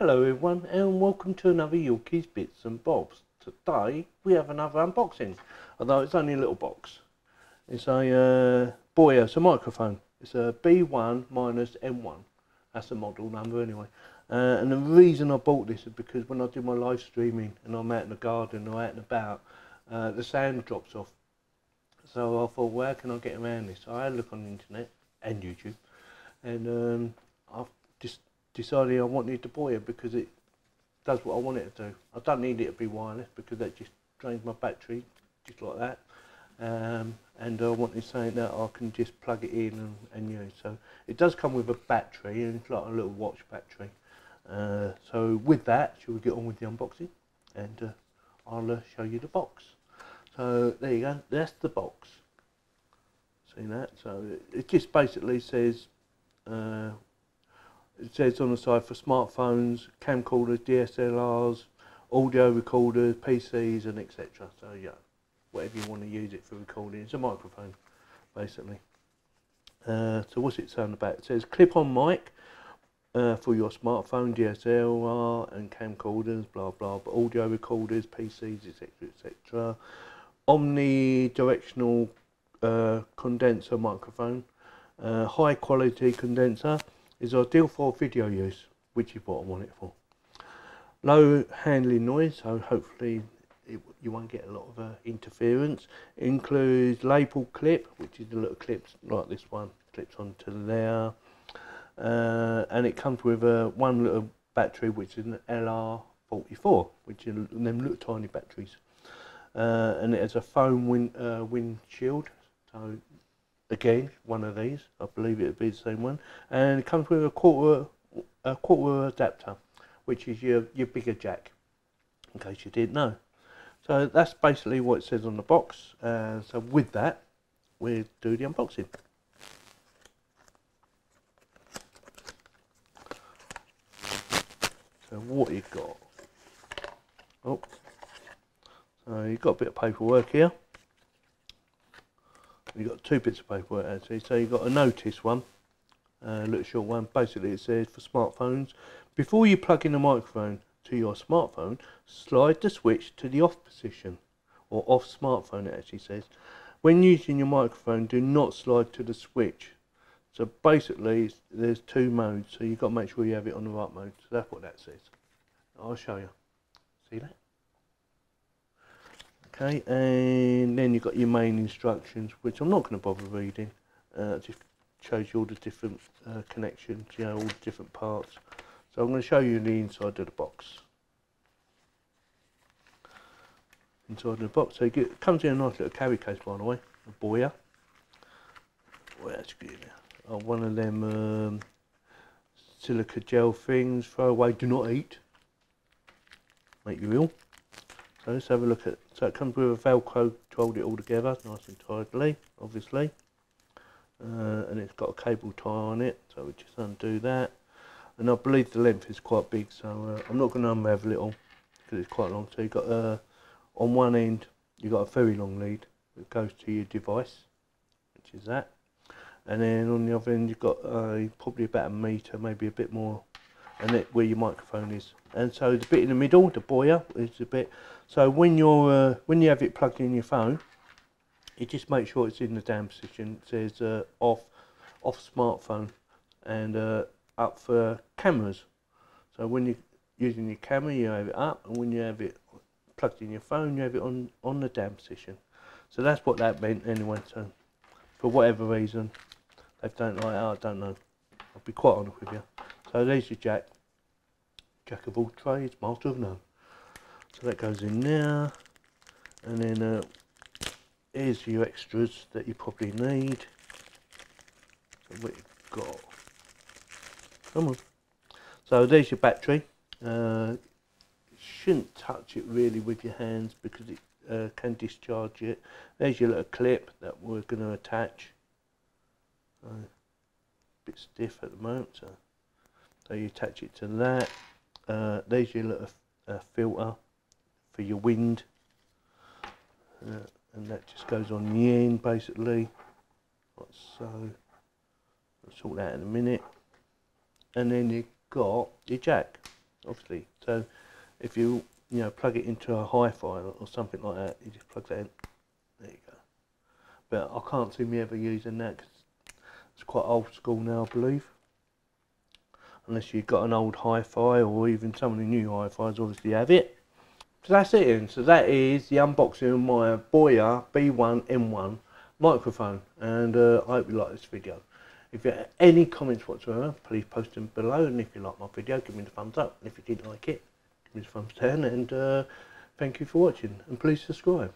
Hello everyone and welcome to another Yorkies Bits and Bobs. Today we have another unboxing, although it's only a little box. It's a BOYA, it's a microphone. It's a B1-M1. That's the model number anyway. And the reason I bought this is because when I do my live streaming and I'm out in the garden or out and about, the sound drops off. So I thought, well, how can I get around this? So I had a look on the internet and YouTube, and I've just decided I wanted the BOYA because it does what I want it to do. I don't need it to be wireless because that just drains my battery, just like that. And I wanted something that I can just plug it in and use. So it does come with a battery, and it's like a little watch battery. So with that, shall we get on with the unboxing? And I'll show you the box. So there you go, that's the box. See that? So it just basically says, it says on the side for smartphones, camcorders, DSLRs, audio recorders, PCs and etc. So yeah, whatever you want to use it for recording. It's a microphone basically. So what's it saying about? It says clip-on mic for your smartphone, DSLR and camcorders, blah blah, but audio recorders, PCs, etc etc. Omnidirectional condenser microphone. High quality condenser. Is ideal for video use, which is what I want it for. Low handling noise, so hopefully you won't get a lot of interference. Includes label clip, which is the little clips like this one, clips onto there. And it comes with one little battery, which is an LR44, which is them little tiny batteries. And it has a foam windshield, so again, one of these, I believe it would be the same one, and it comes with a quarter adapter, which is your bigger jack, in case you didn't know. So that's basically what it says on the box. So with that, we'll do the unboxing. So what you've got? Oh, so you've got a bit of paperwork here. You've got two bits of paperwork actually. So you've got a notice one, a little short one. Basically it says for smartphones, before you plug in a microphone to your smartphone, slide the switch to the off position, or off smartphone it actually says. When using your microphone, do not slide to the switch. So basically there's two modes, so you've got to make sure you have it on the right mode. So that's what that says. I'll show you. See that? Okay, and then you've got your main instructions, which I'm not going to bother reading. Just shows you all the different connections, you know, all the different parts. So I'm going to show you the inside of the box. Inside of the box, so it comes in a nice little carry case, by the way, a BOYA. Well, that's good. Oh, one of them silica gel things. Throw away, do not eat. Make you ill. So let's have a look at, so it comes with a Velcro to hold it all together, nice and tidily, obviously. And it's got a cable tie on it, so we just undo that. And I believe the length is quite big, so I'm not going to unravel it all, because it's quite long. So you've got, on one end, you've got a very long lead that goes to your device, which is that. And then on the other end, you've got probably about a metre, maybe a bit more, and it where your microphone is. And so the bit in the middle, the BOYA, is the bit. So when you're when you have it plugged in your phone, you just make sure it's in the down position. It says off smartphone, and up for cameras. So when you're using your camera, you have it up, and when you have it plugged in your phone, you have it on the down position. So that's what that meant anyway. So for whatever reason, they don't like it, I don't know. I'll be quite honest with you. So there's your jack. Jack of all trades, master of none. So that goes in there, and then here's your extras that you probably need. So what you've got? Come on. So there's your battery. Shouldn't touch it really with your hands because it can discharge it. There's your little clip that we're going to attach. A bit stiff at the moment, so you attach it to that. There's your little filter for your wind, and that just goes on the end basically, like so. I'll sort that in a minute. And then you've got your jack. obviously. So if you plug it into a hi-fi or something like that, you just plug that in. There you go. But I can't see me ever using that because it's quite old school now, I believe. Unless you've got an old hi-fi, or even some of the new hi-fis obviously have it. So that's it then. So that is the unboxing of my BOYA B1 M1 microphone, and I hope you like this video. If you have any comments whatsoever, please post them below, and if you like my video, give me the thumbs up, and if you didn't like it, give me the thumbs down, and thank you for watching, and please subscribe.